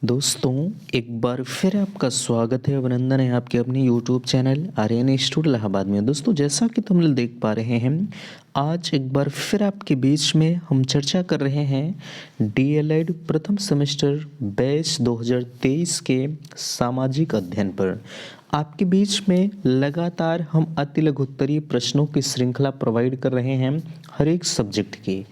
दोस्तों, एक बार फिर आपका स्वागत है, अभिनंदन है आपके अपने YouTube channel Aryan institute Allahabad में। दोस्तों, जैसा कि तुम लोग देख पा रहे हैं, आज एक बार फिर आपके बीच में हम चर्चा कर रहे हैं डीएलएड प्रथम सेमेस्टर बैच 2023 के सामाजिक अध्ययन पर। आपके बीच में लगातार हम अति लघुत्तरीय प्रश्नों की श्रृंखला प्रोवाइड कर रहे हैं हर एक सब्जेक्ट की।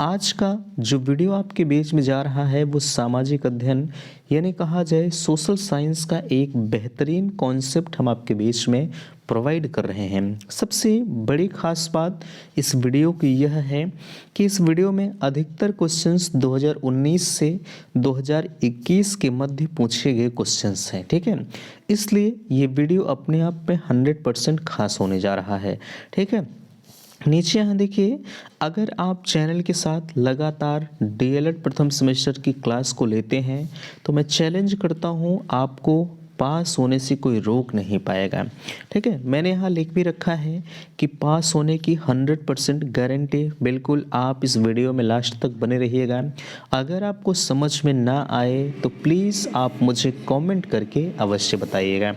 आज का जो वीडियो आपके बीच में जा रहा है वो सामाजिक अध्ययन यानी कहा जाए सोशल साइंस का एक बेहतरीन कॉन्सेप्ट हम आपके बीच में प्रोवाइड कर रहे हैं। सबसे बड़ी खास बात इस वीडियो की यह है कि इस वीडियो में अधिकतर क्वेश्चंस 2019 से 2021 के मध्य पूछे गए क्वेश्चंस हैं, ठीक है। इसलिए ये वीडियो अपने आप में 100% खास होने जा रहा है, ठीक है। नीचे यहाँ देखिए, अगर आप चैनल के साथ लगातार डीएलएड प्रथम सेमेस्टर की क्लास को लेते हैं तो मैं चैलेंज करता हूँ आपको पास होने से कोई रोक नहीं पाएगा, ठीक है। मैंने यहाँ लिख भी रखा है कि पास होने की 100% गारंटी। बिल्कुल आप इस वीडियो में लास्ट तक बने रहिएगा। अगर आपको समझ में ना आए तो प्लीज़ आप मुझे कमेंट करके अवश्य बताइएगा।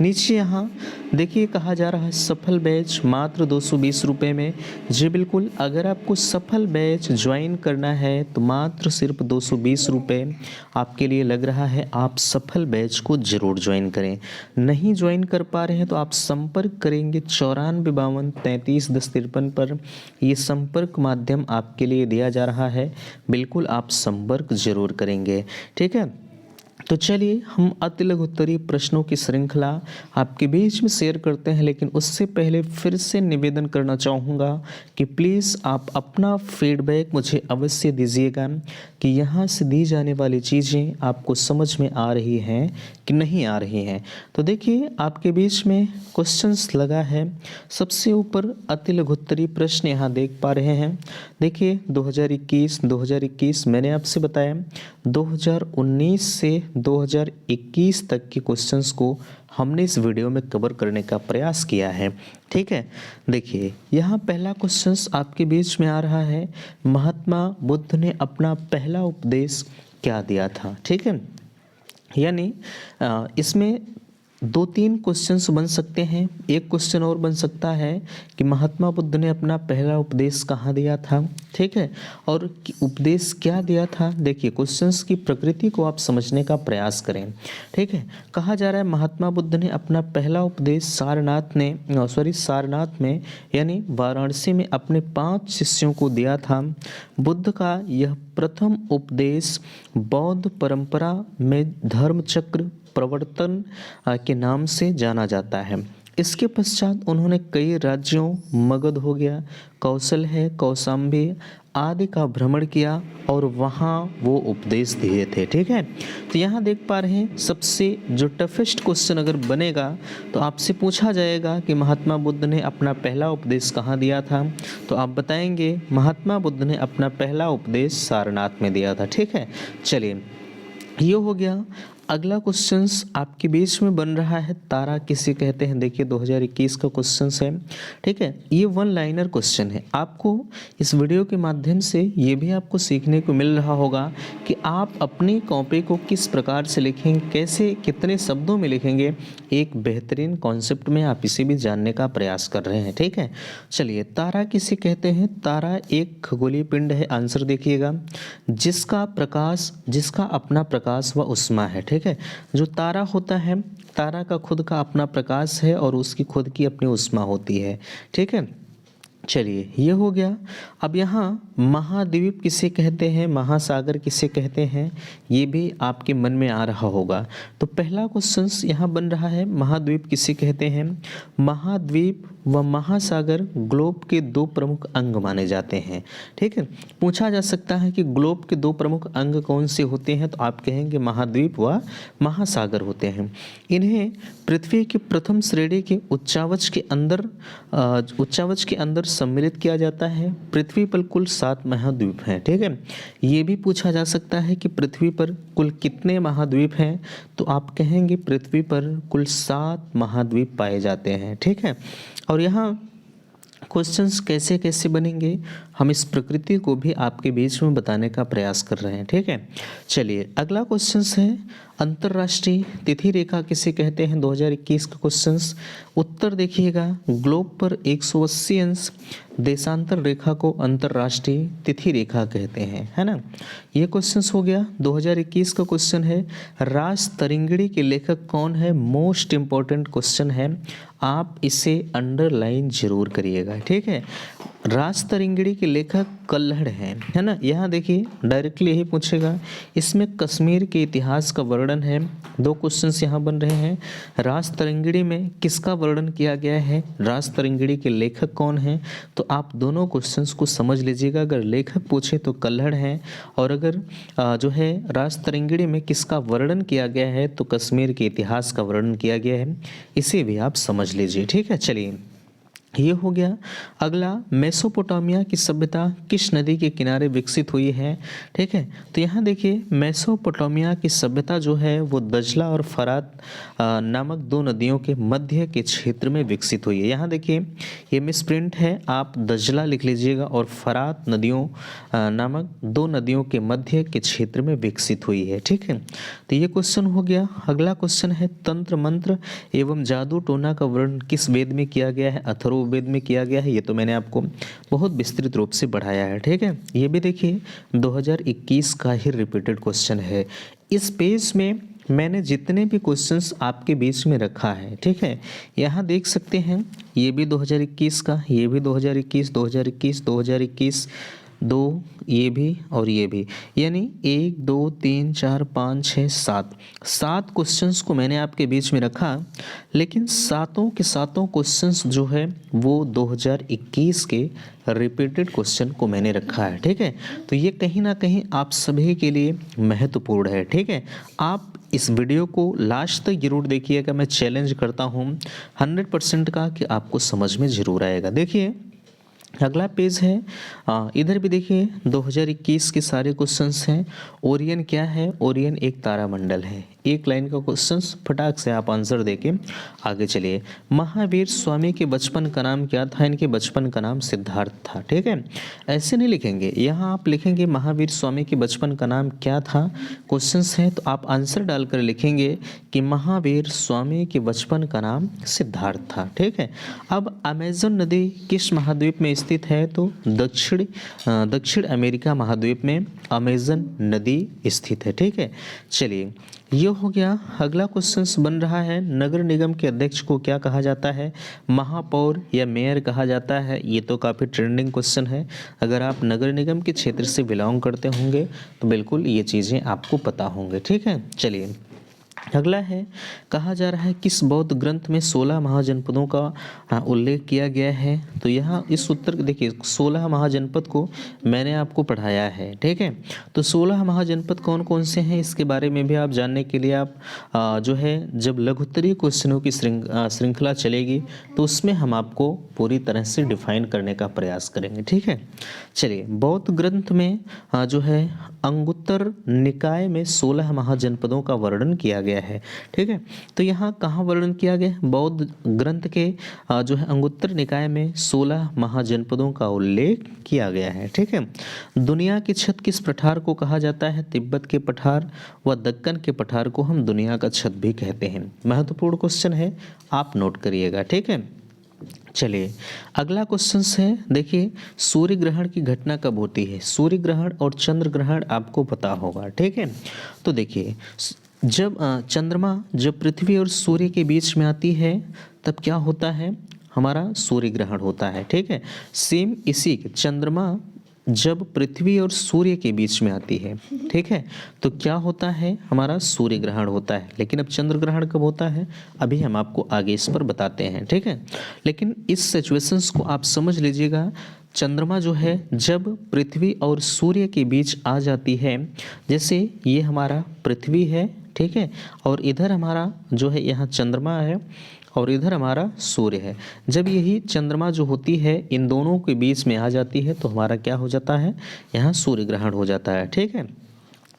नीचे यहाँ देखिए कहा जा रहा है सफल बैच मात्र 220 रुपये में। जी बिल्कुल, अगर आपको सफल बैच ज्वाइन करना है तो मात्र सिर्फ 220 रुपये आपके लिए लग रहा है। आप सफल बैच को ज़रूर ज्वाइन करें। नहीं ज्वाइन कर पा रहे हैं तो आप संपर्क करेंगे 9452331053 पर। ये संपर्क माध्यम आपके लिए दिया जा रहा है, बिल्कुल आप संपर्क जरूर करेंगे, ठीक है। तो चलिए हम अति लघुत्तरीय प्रश्नों की श्रृंखला आपके बीच में शेयर करते हैं, लेकिन उससे पहले फिर से निवेदन करना चाहूँगा कि प्लीज़ आप अपना फीडबैक मुझे अवश्य दीजिएगा कि यहाँ से दी जाने वाली चीज़ें आपको समझ में आ रही हैं कि नहीं आ रही हैं। तो देखिए आपके बीच में क्वेश्चंस लगा है। सबसे ऊपर अति लघुत्तरीय प्रश्न यहाँ देख पा रहे हैं। देखिए 2021 मैंने आपसे बताया 2019 से 2021 तक के क्वेश्चंस को हमने इस वीडियो में कवर करने का प्रयास किया है, ठीक है। देखिए यहाँ पहला क्वेश्चंस आपके बीच में आ रहा है, महात्मा बुद्ध ने अपना पहला उपदेश क्या दिया था, ठीक है। यानी इसमें 2-3 क्वेश्चंस बन सकते हैं। एक क्वेश्चन और बन सकता है कि महात्मा बुद्ध ने अपना पहला उपदेश कहाँ दिया था, ठीक है, और उपदेश क्या दिया था। देखिए क्वेश्चंस की प्रकृति को आप समझने का प्रयास करें, ठीक है। कहा जा रहा है महात्मा बुद्ध ने अपना पहला उपदेश सारनाथ में यानी वाराणसी में अपने 5 शिष्यों को दिया था। बुद्ध का यह प्रथम उपदेश बौद्ध परंपरा में धर्मचक्र प्रवर्तन के नाम से जाना जाता है। इसके पश्चात उन्होंने कई राज्यों मगध हो गया, कौशल है, कौशाम्बी आदि का भ्रमण किया और वहाँ वो उपदेश दिए थे, ठीक है। तो यहाँ देख पा रहे हैं सबसे जो टफेस्ट क्वेश्चन अगर बनेगा तो आपसे पूछा जाएगा कि महात्मा बुद्ध ने अपना पहला उपदेश कहाँ दिया था, तो आप बताएंगे महात्मा बुद्ध ने अपना पहला उपदेश सारनाथ में दिया था, ठीक है। चलिए ये हो गया। अगला क्वेश्चंस आपके बीच में बन रहा है, तारा किसे कहते हैं। देखिए 2021 का क्वेश्चंस है, ठीक है। ये 1 लाइनर क्वेश्चन है। आपको इस वीडियो के माध्यम से ये भी आपको सीखने को मिल रहा होगा कि आप अपनी कॉपी को किस प्रकार से लिखेंगे, कैसे कितने शब्दों में लिखेंगे। एक बेहतरीन कॉन्सेप्ट में आप इसे भी जानने का प्रयास कर रहे हैं, ठीक है। चलिए तारा किसे कहते हैं। तारा एक खगोलीय पिंड है। आंसर देखिएगा, जिसका अपना प्रकाश व उष्मा है, ठीक है। जो तारा होता है, तारा का खुद का अपना प्रकाश है और उसकी खुद की अपनी उष्मा होती है, ठीक है। चलिए ये हो गया। अब यहाँ महाद्वीप किसे कहते हैं, महासागर किसे कहते हैं, ये भी आपके मन में आ रहा होगा। तो पहला क्वेश्चन यहाँ बन रहा है, महाद्वीप किसे कहते हैं। महाद्वीप व महासागर ग्लोब के 2 प्रमुख अंग माने जाते हैं, ठीक है। पूछा जा सकता है कि ग्लोब के 2 प्रमुख अंग कौन से होते हैं, तो आप कहेंगे महाद्वीप व महासागर होते हैं। इन्हें पृथ्वी की प्रथम श्रेणी के उच्चावच के अंदर सम्मिलित किया जाता है। पृथ्वी पर कुल 7 महाद्वीप हैं, ठीक है। ये भी पूछा जा सकता है कि पृथ्वी पर कुल कितने महाद्वीप हैं, तो आप कहेंगे पृथ्वी पर कुल 7 महाद्वीप पाए जाते हैं, ठीक है। और यहाँ क्वेश्चंस कैसे कैसे बनेंगे हम इस प्रकृति को भी आपके बीच में बताने का प्रयास कर रहे हैं। ठीक है, चलिए अगला क्वेश्चन है अंतर्राष्ट्रीय तिथि रेखा किसे कहते हैं, 2021 का क्वेश्चंस। उत्तर देखिएगा, ग्लोब पर 180 अंश देशांतर रेखा को अंतर्राष्ट्रीय तिथि रेखा कहते हैं, है ना। ये क्वेश्चंस हो गया। 2021 का क्वेश्चन है रास तरिंगड़ी के लेखक कौन है, मोस्ट इंपॉर्टेंट क्वेश्चन है, आप इसे अंडरलाइन जरूर करिएगा। ठीक है, रास तरिंगड़ी के लेखक कल्हड़ हैं, है ना। यहाँ देखिए डायरेक्टली यही पूछेगा, इसमें कश्मीर के इतिहास का वर्णन है। दो क्वेश्चंस यहाँ बन रहे हैं, रास तरिंगड़ी में किसका वर्णन किया गया है, रास तरिंगड़ी के लेखक कौन हैं। तो आप दोनों क्वेश्चंस को समझ लीजिएगा, अगर लेखक पूछे तो कल्हड़ हैं, और अगर जो है रास तरिंगड़ी में किसका वर्णन किया गया है तो कश्मीर के इतिहास का वर्णन किया गया है, इसे भी आप समझ लीजिए। ठीक है, चलिए ये हो गया। अगला, मेसोपोटामिया की सभ्यता किस नदी के किनारे विकसित हुई है। ठीक है, तो यहाँ देखिए मेसोपोटामिया की सभ्यता जो है वो दजला और फरात नामक दो नदियों के मध्य के क्षेत्र में विकसित हुई है। यहाँ देखिए ये मिसप्रिंट है, आप दजला लिख लीजिएगा और फरात नदियों नामक दो नदियों के मध्य के क्षेत्र में विकसित हुई है। ठीक है, तो ये क्वेश्चन हो गया। अगला क्वेश्चन है तंत्र मंत्र एवं जादू टोना का वर्णन किस वेद में किया गया है, अथर्व वेद में किया गया है। ये तो मैंने आपको बहुत विस्तृत रूप से बढ़ाया है। ठीक है, ये भी देखिए 2021 का ही रिपीटेड क्वेश्चन है। इस पेज में मैंने जितने भी क्वेश्चंस आपके बीच में रखा है, ठीक है, यहाँ देख सकते हैं, ये भी 2021 का, ये भी 2021, 2021, 2021, दो, ये भी और ये भी, यानी 1 2 3 4 5 6 7 क्वेश्चंस को मैंने आपके बीच में रखा, लेकिन सातों के सातों क्वेश्चंस जो है वो 2021 के रिपीटेड क्वेश्चन को मैंने रखा है। ठीक है, तो ये कहीं ना कहीं आप सभी के लिए महत्वपूर्ण है। ठीक है, आप इस वीडियो को लास्ट तक जरूर देखिएगा, मैं चैलेंज करता हूँ 100% का कि आपको समझ में जरूर आएगा। देखिए अगला पेज है, इधर भी देखिए 2021 के सारे क्वेश्चंस हैं। ओरियन क्या है, ओरियन एक तारामंडल है। एक लाइन का क्वेश्चंस फटाक से आप आंसर देके आगे चलिए। महावीर स्वामी के बचपन का नाम क्या था, इनके बचपन का नाम सिद्धार्थ था। ठीक है, ऐसे नहीं लिखेंगे, यहाँ आप लिखेंगे महावीर स्वामी के बचपन का नाम क्या था, क्वेश्चंस है तो आप आंसर डालकर लिखेंगे कि महावीर स्वामी के बचपन का नाम सिद्धार्थ था। ठीक है, अब अमेजन नदी किस महाद्वीप में स्थित है, तो दक्षिण अमेरिका महाद्वीप में अमेजन नदी स्थित है। ठीक है, चलिए ये हो गया। अगला क्वेश्चन बन रहा है, नगर निगम के अध्यक्ष को क्या कहा जाता है, महापौर या मेयर कहा जाता है। ये तो काफ़ी ट्रेंडिंग क्वेश्चन है, अगर आप नगर निगम के क्षेत्र से बिलोंग करते होंगे तो बिल्कुल ये चीज़ें आपको पता होंगे। ठीक है, चलिए अगला है, कहा जा रहा है किस बौद्ध ग्रंथ में 16 महाजनपदों का उल्लेख किया गया है। तो यहाँ इस उत्तर देखिए 16 महाजनपद को मैंने आपको पढ़ाया है। ठीक है, तो 16 महाजनपद कौन कौन से हैं इसके बारे में भी आप जानने के लिए आप जो है जब लघुत्तरीय क्वेश्चनों की श्रृंखला चलेगी तो उसमें हम आपको पूरी तरह से डिफाइन करने का प्रयास करेंगे। ठीक है, चलिए बौद्ध ग्रंथ में जो है अंगुत्तर निकाय में 16 महाजनपदों का वर्णन किया गया है। ठीक है, तो यहाँ कहाँ वर्णन किया गया, बौद्ध ग्रंथ के जो है अंगुत्तर निकाय में 16 महाजनपदों का उल्लेख किया गया है। ठीक है, दुनिया की छत किस पठार को कहा जाता है, तिब्बत के पठार व दक्कन के पठार को हम दुनिया का छत भी कहते हैं। महत्वपूर्ण क्वेश्चन है, आप नोट करिएगा। ठीक है, चलिए अगला क्वेश्चन है, देखिए सूर्य ग्रहण की घटना कब होती है, सूर्य ग्रहण और चंद्र ग्रहण आपको पता होगा। ठीक है, तो देखिए जब चंद्रमा जब पृथ्वी और सूर्य के बीच में आती है तब क्या होता है, हमारा सूर्य ग्रहण होता है। ठीक है, सेम इसी चंद्रमा जब पृथ्वी और सूर्य के बीच में आती है, ठीक है, तो क्या होता है, हमारा सूर्य ग्रहण होता है। लेकिन अब चंद्र ग्रहण कब होता है, अभी हम आपको आगे इस पर बताते हैं। ठीक है, लेकिन इस सिचुएशंस को आप समझ लीजिएगा। चंद्रमा जो है जब पृथ्वी और सूर्य के बीच आ जाती है, जैसे ये हमारा पृथ्वी है, ठीक है, और इधर हमारा जो है यहाँ चंद्रमा है और इधर हमारा सूर्य है। जब यही चंद्रमा जो होती है इन दोनों के बीच में आ जाती है तो हमारा क्या हो जाता है, यहाँ सूर्य ग्रहण हो जाता है। ठीक है,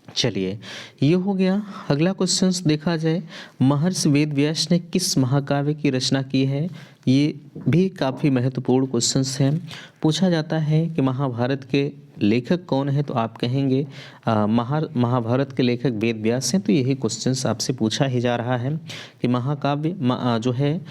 चलिए, ये हो गया। अगला क्वेश्चन देखा जाए, महर्षि वेद व्यास ने किस महाकाव्य की रचना की है? ये भी काफ़ी महत्वपूर्ण क्वेश्चंस हैं। पूछा जाता है कि महाभारत के लेखक कौन है, तो आप कहेंगे महाभारत के लेखक वेद व्यास हैं। तो यही क्वेश्चंस आपसे पूछा ही जा रहा है कि महाकाव्य जो है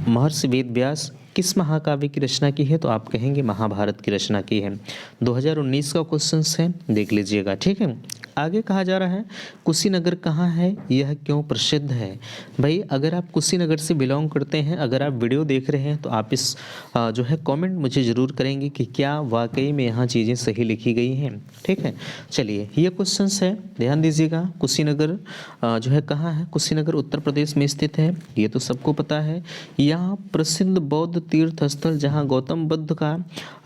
महर्षि वेद व्यास किस महाकाव्य की रचना की है, तो आप कहेंगे महाभारत की रचना की है। 2019 का क्वेश्चन है, देख लीजिएगा। ठीक है, आगे कहा जा रहा है कुशीनगर कहाँ है, यह क्यों प्रसिद्ध है? भाई अगर आप कुशीनगर से बिलोंग करते हैं, अगर आप वीडियो देख रहे हैं, तो आप इस जो है कमेंट मुझे ज़रूर करेंगे कि क्या वाकई में यहाँ चीज़ें सही लिखी गई हैं। ठीक है, चलिए ये क्वेश्चन है, ध्यान दीजिएगा। कुशीनगर जो है कहाँ है? कुशीनगर उत्तर प्रदेश में स्थित है, ये तो सबको पता है। यहाँ प्रसिद्ध बौद्ध तीर्थ स्थल जहाँ गौतम बुद्ध का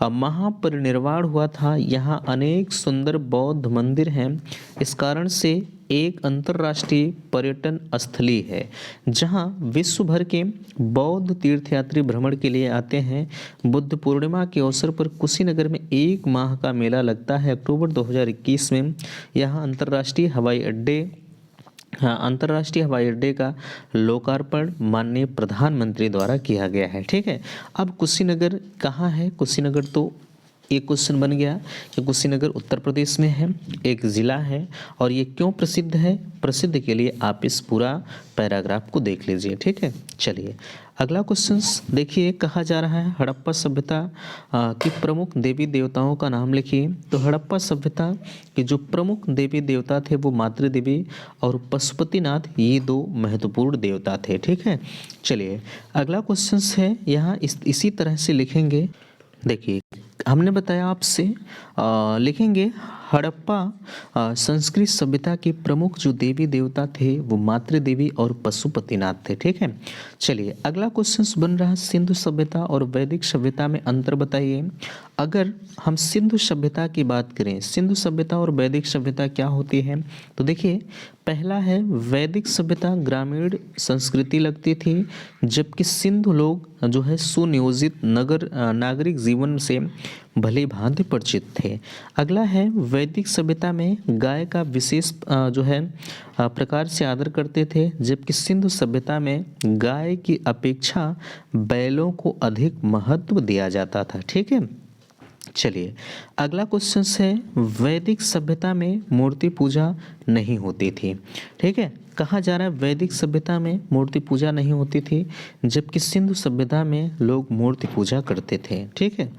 महापरिनिर्वाण हुआ था, यहाँ अनेक सुंदर बौद्ध मंदिर हैं। इस कारण से एक अंतर्राष्ट्रीय पर्यटन स्थली है, जहां विश्व भर के बौद्ध तीर्थयात्री भ्रमण के लिए आते हैं। बुद्ध पूर्णिमा के अवसर पर कुशीनगर में 1 माह का मेला लगता है। अक्टूबर 2021 में यहाँ अंतर्राष्ट्रीय हवाई अड्डे का लोकार्पण माननीय प्रधानमंत्री द्वारा किया गया है। ठीक है, अब कुशीनगर कहाँ है? कुशीनगर तो एक क्वेश्चन बन गया कि कुशीनगर उत्तर प्रदेश में है, एक ज़िला है। और ये क्यों प्रसिद्ध है? प्रसिद्ध के लिए आप इस पूरा पैराग्राफ को देख लीजिए। ठीक है, चलिए अगला क्वेश्चन देखिए, कहा जा रहा है हड़प्पा सभ्यता की प्रमुख देवी देवताओं का नाम लिखिए। तो हड़प्पा सभ्यता के जो प्रमुख देवी देवता थे वो मातृ देवी और पशुपतिनाथ, ये 2 महत्वपूर्ण देवता थे। ठीक है, चलिए अगला क्वेश्चन है, यहाँ इसी तरह से लिखेंगे। देखिए हमने बताया आपसे लिखेंगे हड़प्पा संस्कृत सभ्यता के प्रमुख जो देवी देवता थे वो मातृ देवी और पशुपतिनाथ थे। ठीक है, चलिए अगला क्वेश्चन बन रहा है सिंधु सभ्यता और वैदिक सभ्यता में अंतर बताइए। अगर हम सिंधु सभ्यता की बात करें, सिंधु सभ्यता और वैदिक सभ्यता क्या होती है, तो देखिए पहला है वैदिक सभ्यता ग्रामीण संस्कृति लगती थी, जबकि सिंधु लोग जो है सुनियोजित नागरिक जीवन से भली भांति परिचित थे। अगला है वैदिक सभ्यता में गाय का विशेष जो है प्रकार से आदर करते थे, जबकि सिंधु सभ्यता में गाय की अपेक्षा बैलों को अधिक महत्व दिया जाता था। ठीक है, चलिए अगला क्वेश्चन है वैदिक सभ्यता में मूर्ति पूजा नहीं होती थी। ठीक है, कहा जा रहा है वैदिक सभ्यता में मूर्ति पूजा नहीं होती थी, जबकि सिंधु सभ्यता में लोग मूर्ति पूजा करते थे। ठीक है,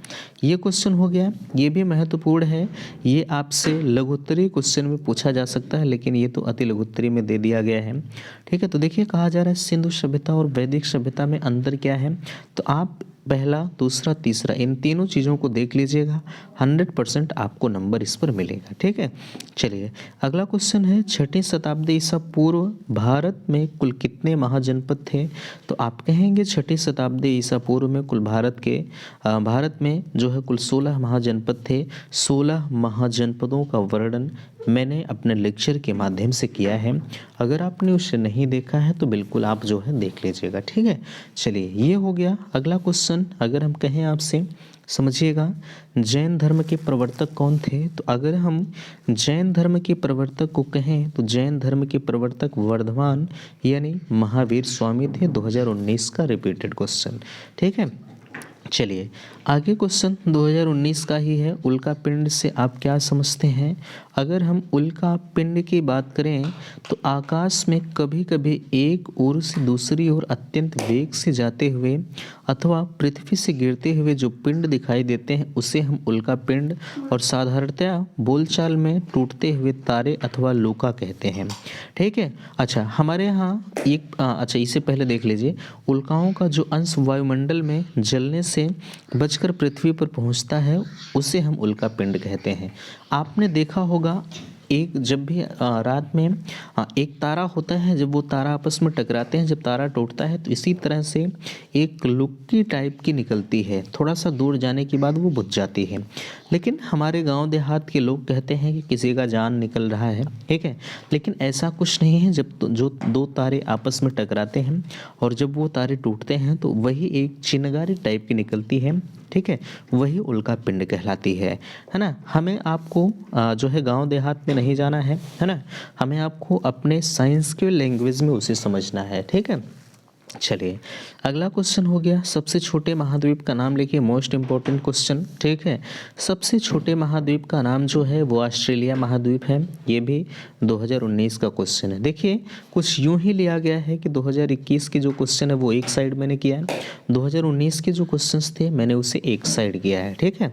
ये क्वेश्चन हो गया, ये भी महत्वपूर्ण है। ये आपसे लघुत्तरी क्वेश्चन में पूछा जा सकता है, लेकिन ये तो अति लघुत्तरी में दे दिया गया है। ठीक है, तो देखिए कहा जा रहा है सिंधु सभ्यता और वैदिक सभ्यता में अंतर क्या है, तो आप पहला, दूसरा, तीसरा इन तीनों चीज़ों को देख लीजिएगा, 100% आपको नंबर इस पर मिलेगा। ठीक है, चलिए अगला क्वेश्चन है 6वीं शताब्दी ईसा पूर्व भारत में कुल कितने महाजनपद थे, तो आप कहेंगे 6वीं शताब्दी ईसा पूर्व में कुल भारत में जो है कुल 16 महाजनपद थे। 16 महाजनपदों का वर्णन मैंने अपने लेक्चर के माध्यम से किया है, अगर आपने उसे नहीं देखा है तो बिल्कुल आप जो है देख लीजिएगा। ठीक है, चलिए ये हो गया। अगला क्वेश्चन अगर हम कहें आपसे, समझिएगा जैन धर्म के प्रवर्तक कौन थे, तो अगर हम जैन धर्म के प्रवर्तक को कहें तो जैन धर्म के प्रवर्तक वर्धमान यानी महावीर स्वामी थे। 2019 का रिपीटेड क्वेश्चन। ठीक है, चलिए आगे क्वेश्चन 2019 का ही है। उल्का पिंड से आप क्या समझते हैं? अगर हम उल्का पिंड की बात करें तो आकाश में कभी कभी एक ओर से दूसरी ओर अत्यंत वेग से जाते हुए अथवा पृथ्वी से गिरते हुए जो पिंड दिखाई देते हैं उसे हम उल्का पिंड और साधारणतया बोलचाल में टूटते हुए तारे अथवा लोका कहते हैं। ठीक है, अच्छा हमारे यहाँ अच्छा इससे पहले देख लीजिए, उल्काओं का जो अंश वायुमंडल में जलने से बचकर पृथ्वी पर पहुंचता है उसे हम उल्का पिंड कहते हैं। आपने देखा होगा एक जब भी रात में एक तारा होता है, जब वो तारा आपस में टकराते हैं, जब तारा टूटता है तो इसी तरह से एक लुक्की टाइप की निकलती है, थोड़ा सा दूर जाने के बाद वो बुझ जाती है। लेकिन हमारे गांव देहात के लोग कहते हैं कि किसी का जान निकल रहा है। ठीक है, लेकिन ऐसा कुछ नहीं है। जब जो 2 तारे आपस में टकराते हैं और जब वो तारे टूटते हैं तो वही एक चिनगारी टाइप की निकलती है। ठीक है, वही उल्का पिंड कहलाती है ना। हमें आपको जो है गांव देहात में नहीं जाना है ना, हमें आपको अपने साइंस के लैंग्वेज में उसे समझना है, ठीक है। चलिए अगला क्वेश्चन हो गया, सबसे छोटे महाद्वीप का नाम लिखिए, मोस्ट इंपॉर्टेंट क्वेश्चन, ठीक है। सबसे छोटे महाद्वीप का नाम जो है वो ऑस्ट्रेलिया महाद्वीप है, ये भी 2019 का क्वेश्चन है। देखिए कुछ यूं ही लिया गया है कि 2021 की जो क्वेश्चन है वो एक साइड मैंने किया है, 2019 के जो क्वेश्चंस थे मैंने उसे एक साइड किया है, ठीक है।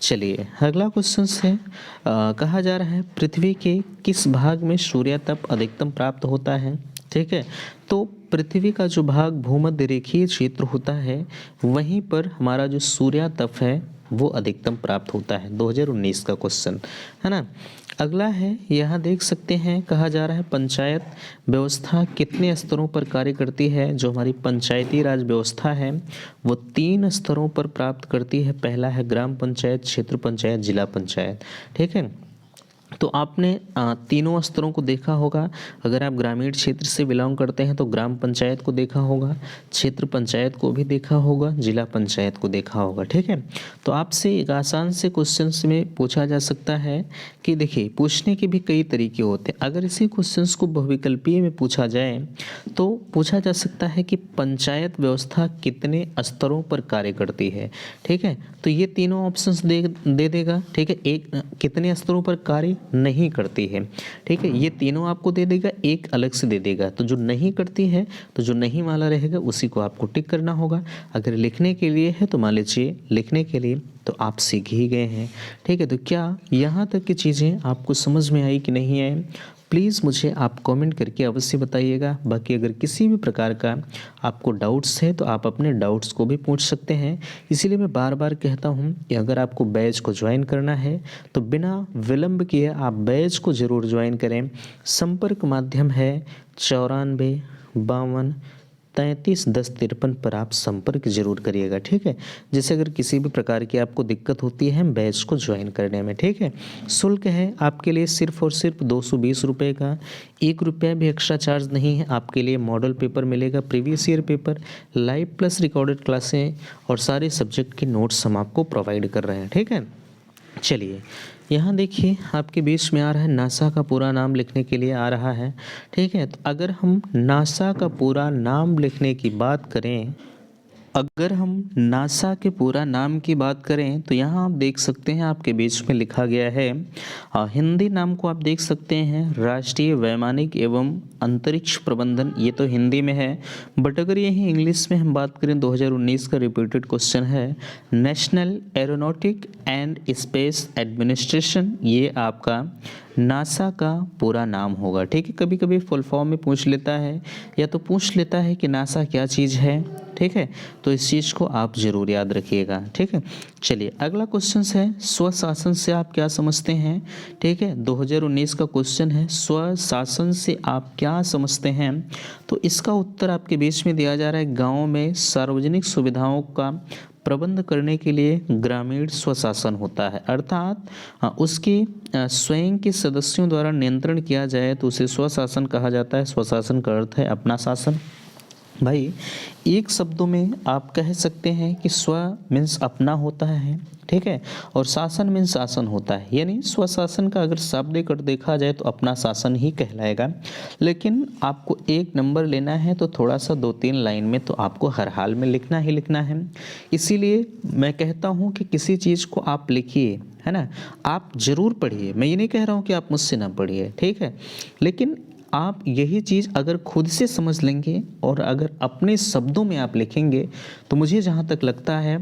चलिए अगला क्वेश्चन है, कहा जा रहा है पृथ्वी के किस भाग में सूर्य तप अधिकतम प्राप्त होता है, ठीक है। तो पृथ्वी का जो भाग भूमध्य रेखीय क्षेत्र होता है वहीं पर हमारा जो सूर्यातप है वो अधिकतम प्राप्त होता है, 2019 का क्वेश्चन है ना। अगला है, यहाँ देख सकते हैं, कहा जा रहा है पंचायत व्यवस्था कितने स्तरों पर कार्य करती है। जो हमारी पंचायती राज व्यवस्था है वो 3 स्तरों पर प्राप्त करती है। पहला है ग्राम पंचायत, क्षेत्र पंचायत, जिला पंचायत, ठीक है। तो आपने तीनों स्तरों को देखा होगा, अगर आप ग्रामीण क्षेत्र से बिलोंग करते हैं तो ग्राम पंचायत को देखा होगा, क्षेत्र पंचायत को भी देखा होगा, जिला पंचायत को देखा होगा, ठीक है। तो आपसे एक आसान से क्वेश्चंस में पूछा जा सकता है कि देखिए पूछने के भी कई तरीके होते हैं। अगर इसी क्वेश्चंस को बहुविकल्पीय में पूछा जाए तो पूछा जा सकता है कि पंचायत व्यवस्था कितने स्तरों पर कार्य करती है, ठीक है। तो ये तीनों ऑप्शंस दे देगा, ठीक है। एक कितने स्तरों पर कार्य नहीं करती है, ठीक है, ये तीनों आपको दे देगा, एक अलग से दे देगा। तो जो नहीं करती है, तो जो नहीं वाला रहेगा उसी को आपको टिक करना होगा। अगर लिखने के लिए है तो मान लीजिए लिखने के लिए तो आप सीख ही गए हैं, ठीक है। तो क्या यहाँ तक की चीज़ें आपको समझ में आई कि नहीं आई, प्लीज़ मुझे आप कमेंट करके अवश्य बताइएगा। बाकी अगर किसी भी प्रकार का आपको डाउट्स है तो आप अपने डाउट्स को भी पूछ सकते हैं। इसीलिए मैं बार बार कहता हूँ कि अगर आपको बैच को ज्वाइन करना है तो बिना विलंब किए आप बैच को ज़रूर ज्वाइन करें। संपर्क माध्यम है 94 52 33 10 53 पर आप संपर्क जरूर करिएगा, ठीक है। जैसे अगर किसी भी प्रकार की आपको दिक्कत होती है बैच को ज्वाइन करने में, ठीक है। शुल्क है आपके लिए सिर्फ और सिर्फ 220 रुपये का, 1 रुपया भी एक्स्ट्रा चार्ज नहीं है। आपके लिए मॉडल पेपर मिलेगा, previous year paper, live plus recorded क्लासें और सारे सब्जेक्ट के नोट्स हम आपको प्रोवाइड कर रहे हैं, ठीक है। चलिए यहाँ देखिए आपके बीच में आ रहा है नासा का पूरा नाम लिखने के लिए आ रहा है, ठीक है। तो अगर हम नासा का पूरा नाम लिखने की बात करें, अगर हम नासा के पूरा नाम की बात करें तो यहाँ आप देख सकते हैं आपके बीच में लिखा गया है, हिंदी नाम को आप देख सकते हैं राष्ट्रीय वैमानिक एवं अंतरिक्ष प्रबंधन, ये तो हिंदी में है। बट अगर यही इंग्लिश में हम बात करें 2019 का रिपीटेड क्वेश्चन है national aeronautic and space administration, ये आपका नासा का पूरा नाम होगा, ठीक है। कभी कभी फुल फॉर्म में पूछ लेता है या तो पूछ लेता है कि नासा क्या चीज़ है, ठीक है। तो इस चीज़ को आप ज़रूर याद रखिएगा, ठीक है। चलिए अगला क्वेश्चन है स्वशासन से आप क्या समझते हैं, ठीक है। 2019 का क्वेश्चन है स्वशासन से आप क्या समझते हैं। तो इसका उत्तर आपके बीच में दिया जा रहा है गाँव में सार्वजनिक सुविधाओं का प्रबंध करने के लिए ग्रामीण स्वशासन होता है, अर्थात उसके स्वयं के सदस्यों द्वारा नियंत्रण किया जाए तो उसे स्वशासन कहा जाता है। स्वशासन का अर्थ है अपना शासन। भाई एक शब्दों में आप कह सकते हैं कि स्व मीन्स अपना होता है, ठीक है, और शासन मीन्स शासन होता है। यानी स्वशासन का अगर शब्द कर देखा जाए तो अपना शासन ही कहलाएगा। लेकिन आपको एक नंबर लेना है तो थोड़ा सा 2-3 लाइन में तो आपको हर हाल में लिखना ही लिखना है। इसीलिए मैं कहता हूँ कि किसी चीज़ को आप लिखिए, है ना, आप ज़रूर पढ़िए। मैं ये नहीं कह रहा हूँ कि आप मुझसे ना पढ़िए, ठीक है, लेकिन आप यही चीज़ अगर खुद से समझ लेंगे और अगर अपने शब्दों में आप लिखेंगे तो मुझे जहाँ तक लगता है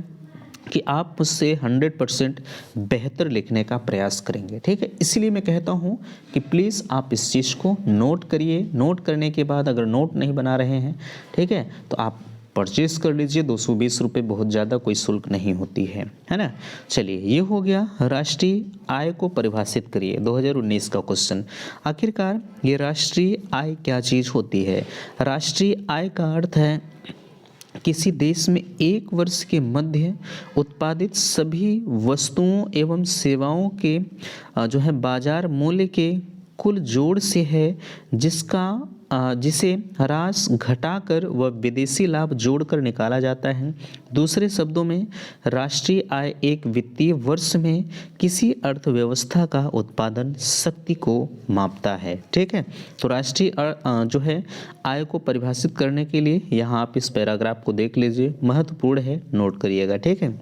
कि आप मुझसे 100% बेहतर लिखने का प्रयास करेंगे, ठीक है। इसलिए मैं कहता हूँ कि प्लीज़ आप इस चीज़ को नोट करिए। नोट करने के बाद अगर नोट नहीं बना रहे हैं, ठीक है, तो आप परचेस कर लीजिए। 220 रुपये बहुत ज़्यादा कोई शुल्क नहीं होती है ना। चलिए ये हो गया राष्ट्रीय आय को परिभाषित करिए, 2019 का क्वेश्चन। आखिरकार ये राष्ट्रीय आय क्या चीज़ होती है। राष्ट्रीय आय का अर्थ है किसी देश में एक वर्ष के मध्य उत्पादित सभी वस्तुओं एवं सेवाओं के जो है बाजार मूल्य के कुल जोड़ से है जिसे ह्रास घटाकर व विदेशी लाभ जोड़कर निकाला जाता है। दूसरे शब्दों में राष्ट्रीय आय एक वित्तीय वर्ष में किसी अर्थव्यवस्था का उत्पादन शक्ति को मापता है। ठीक है, तो राष्ट्रीय जो है आय को परिभाषित करने के लिए यहाँ आप इस पैराग्राफ को देख लीजिए, महत्वपूर्ण है, नोट करिएगा। ठीक है,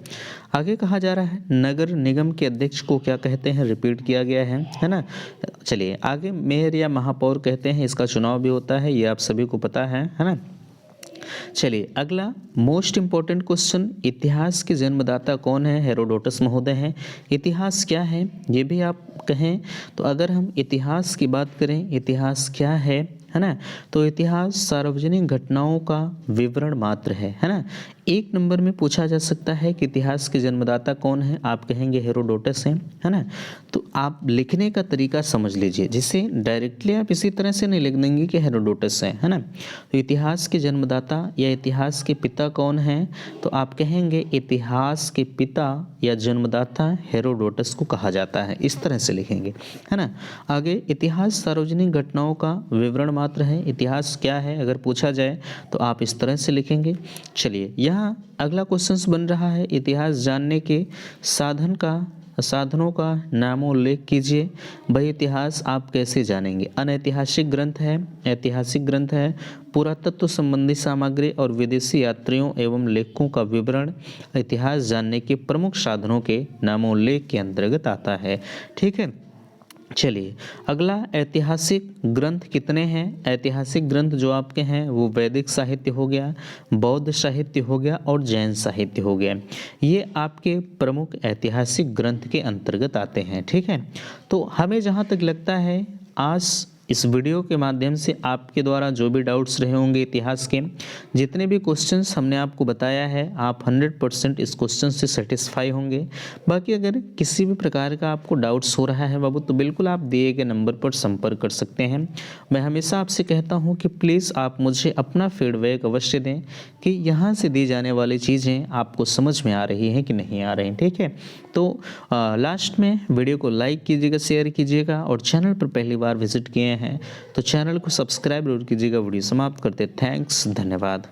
आगे कहा जा रहा है नगर निगम के अध्यक्ष को क्या कहते हैं, रिपीट किया गया है ना। चलिए आगे मेयर या महापौर कहते हैं, इसका चुनाव भी होता है, ये आप सभी को पता है ना। चलिए अगला मोस्ट इंपॉर्टेंट क्वेश्चन, इतिहास के जन्मदाता कौन है, हेरोडोटस महोदय हैं। इतिहास क्या है ये भी आप कहें तो अगर हम इतिहास की बात करें, इतिहास क्या है ना, तो इतिहास सार्वजनिक घटनाओं का विवरण मात्र है ना। एक नंबर में पूछा जा सकता है कि इतिहास के जन्मदाता कौन है, आप कहेंगे हेरोडोटस हैं, है ना। तो आप लिखने का तरीका समझ लीजिए, जिसे डायरेक्टली आप इसी तरह से नहीं लिख देंगे कि हेरोडोटस है ना। तो इतिहास के जन्मदाता या इतिहास के पिता कौन है, तो आप कहेंगे इतिहास के पिता या जन्मदाता हेरोडोटस को कहा जाता है, इस तरह से लिखेंगे, है ना। आगे इतिहास सार्वजनिक घटनाओं का विवरण मात्र है, इतिहास क्या है अगर पूछा जाए तो आप इस तरह से लिखेंगे। चलिए यहाँ अगला क्वेश्चन बन रहा है, इतिहास जानने के साधनों का नामोल्लेख कीजिए। भाई इतिहास आप कैसे जानेंगे, अनैतिहासिक ग्रंथ है, ऐतिहासिक ग्रंथ है, पुरातत्व संबंधी सामग्री और विदेशी यात्रियों एवं लेखकों का विवरण इतिहास जानने के प्रमुख साधनों के नामोल्लेख के अंतर्गत आता है। ठीक है, चलिए अगला ऐतिहासिक ग्रंथ कितने हैं। ऐतिहासिक ग्रंथ जो आपके हैं वो वैदिक साहित्य हो गया, बौद्ध साहित्य हो गया और जैन साहित्य हो गया, ये आपके प्रमुख ऐतिहासिक ग्रंथ के अंतर्गत आते हैं। ठीक है, तो हमें जहाँ तक लगता है आज इस वीडियो के माध्यम से आपके द्वारा जो भी डाउट्स रहे होंगे इतिहास के, जितने भी क्वेश्चंस हमने आपको बताया है, आप 100% इस क्वेश्चन से सेटिस्फाई होंगे। बाकी अगर किसी भी प्रकार का आपको डाउट्स हो रहा है बाबू, तो बिल्कुल आप दिए गए नंबर पर संपर्क कर सकते हैं। मैं हमेशा आपसे कहता हूँ कि प्लीज़ आप मुझे अपना फीडबैक अवश्य दें कि यहाँ से दी जाने वाली चीज़ें आपको समझ में आ रही हैं कि नहीं आ रही। ठीक है, तो लास्ट में वीडियो को लाइक कीजिएगा, शेयर कीजिएगा और चैनल पर पहली बार विजिट किए हैं तो चैनल को सब्सक्राइब जरूर कीजिएगा। वीडियो समाप्त करते, थैंक्स, धन्यवाद।